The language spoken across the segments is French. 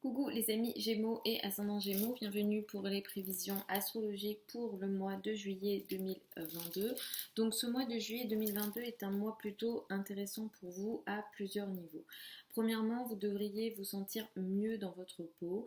Coucou les amis Gémeaux et ascendant Gémeaux, bienvenue pour les prévisions astrologiques pour le mois de juillet 2022. Donc ce mois de juillet 2022 est un mois plutôt intéressant pour vous à plusieurs niveaux. Premièrement, vous devriez vous sentir mieux dans votre peau,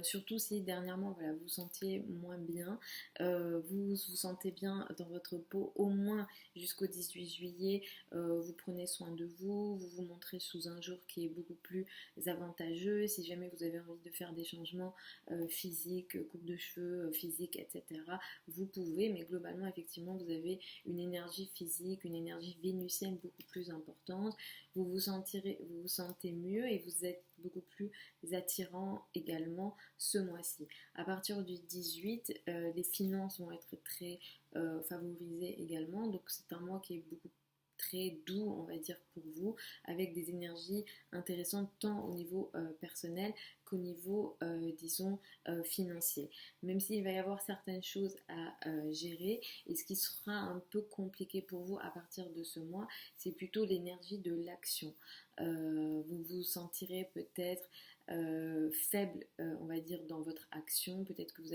surtout si dernièrement vous vous sentiez moins bien. Vous vous sentez bien dans votre peau au moins jusqu'au 18 juillet. Vous prenez soin de vous, vous vous montrez sous un jour qui est beaucoup plus avantageux. Si jamais vous avez envie de faire des changements physiques, coupe de cheveux, physique, etc., vous pouvez, mais globalement, effectivement, vous avez une énergie physique, une énergie vénusienne beaucoup plus importante. Vous vous sentez mieux et vous êtes beaucoup plus attirant également ce mois-ci. À partir du 18, les finances vont être très favorisées également. Donc c'est un mois qui est beaucoup très doux, on va dire, pour vous, avec des énergies intéressantes tant au niveau personnel qu'au niveau, disons, financier. Même s'il va y avoir certaines choses à gérer, et ce qui sera un peu compliqué pour vous à partir de ce mois, c'est plutôt l'énergie de l'action. Vous vous sentirez peut-être faible, on va dire, dans votre action. Peut-être que vous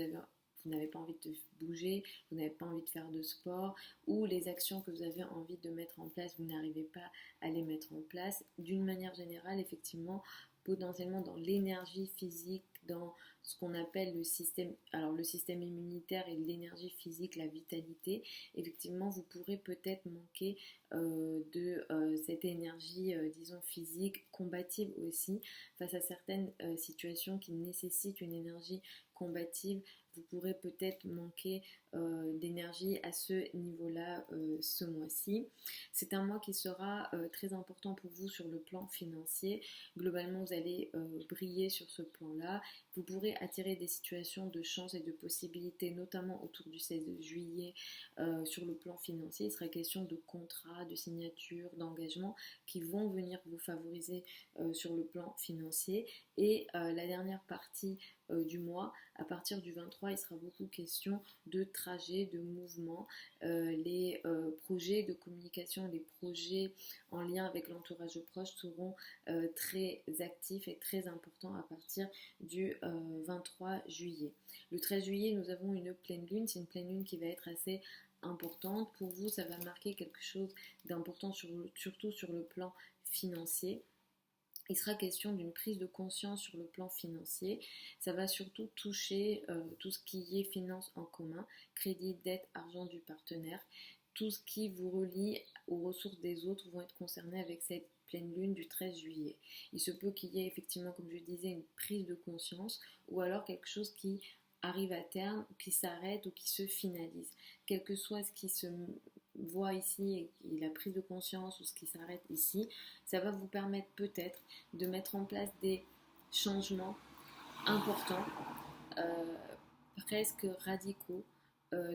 n'avez pas envie de bouger, vous n'avez pas envie de faire de sport, ou les actions que vous avez envie de mettre en place, vous n'arrivez pas à les mettre en place. D'une manière générale, effectivement, potentiellement dans l'énergie physique, dans ce qu'on appelle le système immunitaire et l'énergie physique, la vitalité, effectivement, vous pourrez peut-être manquer de cette énergie, disons, physique, combative aussi, face à certaines situations qui nécessitent une énergie combative. Vous pourrez peut-être manquer d'énergie à ce niveau-là ce mois-ci. C'est un mois qui sera très important pour vous sur le plan financier. Globalement, vous allez briller sur ce plan-là. Vous pourrez attirer des situations de chance et de possibilités, notamment autour du 16 juillet sur le plan financier. Il sera question de contrats, de signatures, d'engagements qui vont venir vous favoriser sur le plan financier. Et la dernière partie du mois, à partir du 23, il sera beaucoup question de trajets, de mouvements, les projets de communication, les projets en lien avec l'entourage proche seront très actifs et très importants à partir du 23 juillet. Le 13 juillet, nous avons une pleine lune, c'est une pleine lune qui va être assez importante. Pour vous, ça va marquer quelque chose d'important, surtout sur le plan financier. Il sera question d'une prise de conscience sur le plan financier. Ça va surtout toucher tout ce qui est finances en commun, crédit, dette, argent du partenaire. Tout ce qui vous relie aux ressources des autres vont être concernés avec cette pleine lune du 13 juillet. Il se peut qu'il y ait effectivement, comme je disais, une prise de conscience ou alors quelque chose qui arrive à terme, qui s'arrête ou qui se finalise. Quel que soit ce qui se voit ici et la prise de conscience ou ce qui s'arrête ici, ça va vous permettre peut-être de mettre en place des changements importants, euh, presque radicaux,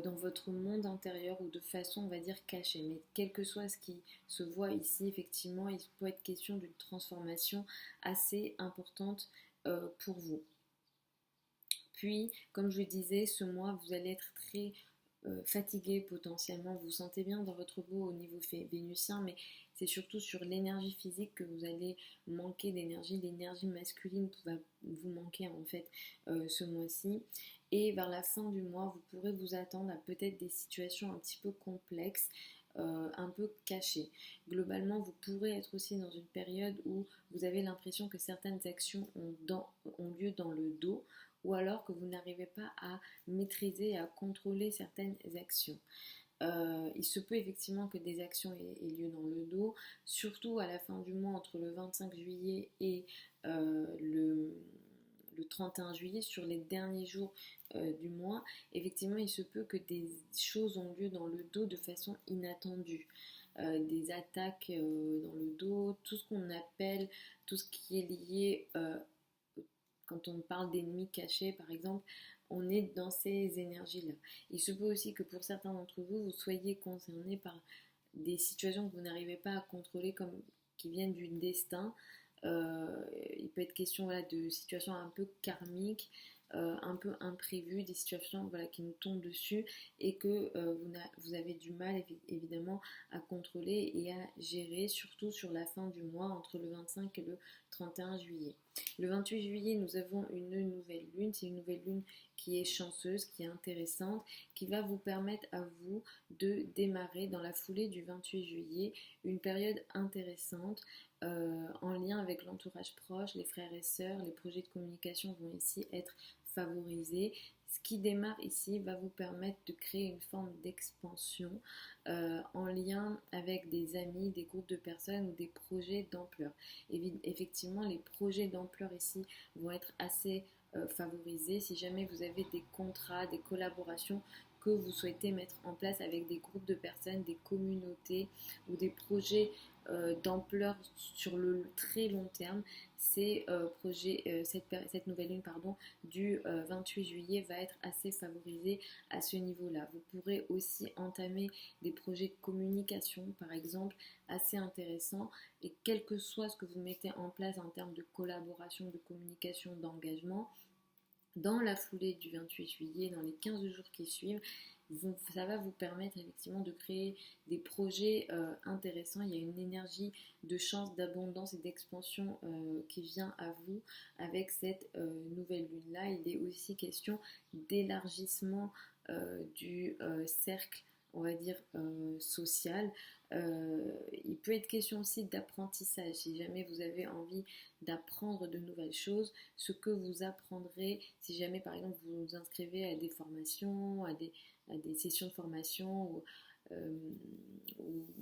dans votre monde intérieur ou de façon, on va dire, cachée. Mais quel que soit ce qui se voit ici, effectivement, il peut être question d'une transformation assez importante pour vous. Puis, comme je le disais, ce mois, vous allez être très fatigué potentiellement, vous vous sentez bien dans votre peau au niveau vénusien, mais c'est surtout sur l'énergie physique que vous allez manquer d'énergie. L'énergie masculine va vous manquer en fait ce mois-ci. Et vers la fin du mois, vous pourrez vous attendre à peut-être des situations un petit peu complexes, un peu cachées. Globalement, vous pourrez être aussi dans une période où vous avez l'impression que certaines actions ont lieu dans le dos, ou alors que vous n'arrivez pas à maîtriser et à contrôler certaines actions. Il se peut effectivement que des actions aient lieu dans le dos, surtout à la fin du mois, entre le 25 juillet et le 31 juillet, sur les derniers jours du mois. Effectivement, il se peut que des choses ont lieu dans le dos de façon inattendue. Des attaques dans le dos, tout ce qu'on appelle, tout ce qui est lié quand on parle d'ennemis cachés, par exemple, on est dans ces énergies-là. Il se peut aussi que pour certains d'entre vous, vous soyez concernés par des situations que vous n'arrivez pas à contrôler, comme qui viennent du destin. Il peut être question de situations un peu karmiques, un peu imprévues, des situations voilà, qui nous tombent dessus et que vous avez du mal évidemment à contrôler et à gérer, surtout sur la fin du mois entre le 25 et le 31 juillet. Le 28 juillet, nous avons une nouvelle lune. C'est une nouvelle lune qui est chanceuse, qui est intéressante, qui va vous permettre à vous de démarrer dans la foulée du 28 juillet une période intéressante en lien avec l'entourage proche, les frères et sœurs. Les projets de communication vont ici être favorisés. Ce qui démarre ici va vous permettre de créer une forme d'expansion en lien avec des amis, des groupes de personnes ou des projets d'ampleur. Effectivement, les projets d'ampleur ici vont être assez favorisés si jamais vous avez des contrats, des collaborations que vous souhaitez mettre en place avec des groupes de personnes, des communautés ou des projets d'ampleur sur le très long terme. Cette nouvelle lune du 28 juillet va être assez favorisée à ce niveau-là. Vous pourrez aussi entamer des projets de communication, par exemple, assez intéressants. Et quel que soit ce que vous mettez en place en termes de collaboration, de communication, d'engagement, dans la foulée du 28 juillet, dans les 15 jours qui suivent, ça va vous permettre effectivement de créer des projets intéressants. Il y a une énergie de chance, d'abondance et d'expansion qui vient à vous avec cette nouvelle lune-là. Il est aussi question d'élargissement du cercle, on va dire, social. Il peut être question aussi d'apprentissage. Si jamais vous avez envie d'apprendre de nouvelles choses, ce que vous apprendrez, si jamais par exemple vous vous inscrivez à des formations, à des sessions de formation ou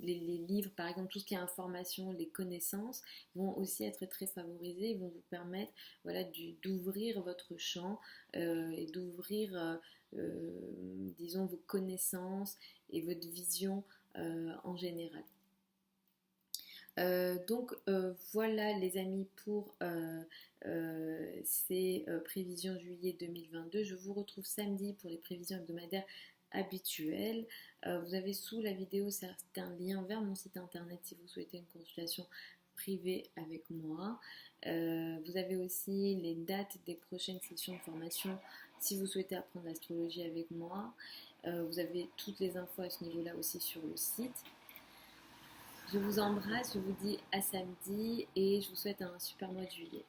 les livres, par exemple, tout ce qui est information, les connaissances vont aussi être très favorisés, vont vous permettre voilà, d'ouvrir votre champ et d'ouvrir, disons, vos connaissances et votre vision en général. Voilà les amis pour ces prévisions juillet 2022. Je vous retrouve samedi pour les prévisions hebdomadaires habituelles. Vous avez sous la vidéo certains liens vers mon site internet si vous souhaitez une consultation privée avec moi. Vous avez aussi les dates des prochaines sessions de formation si vous souhaitez apprendre l'astrologie avec moi. Vous avez toutes les infos à ce niveau-là aussi sur le site. Je vous embrasse, je vous dis à samedi et je vous souhaite un super mois de juillet.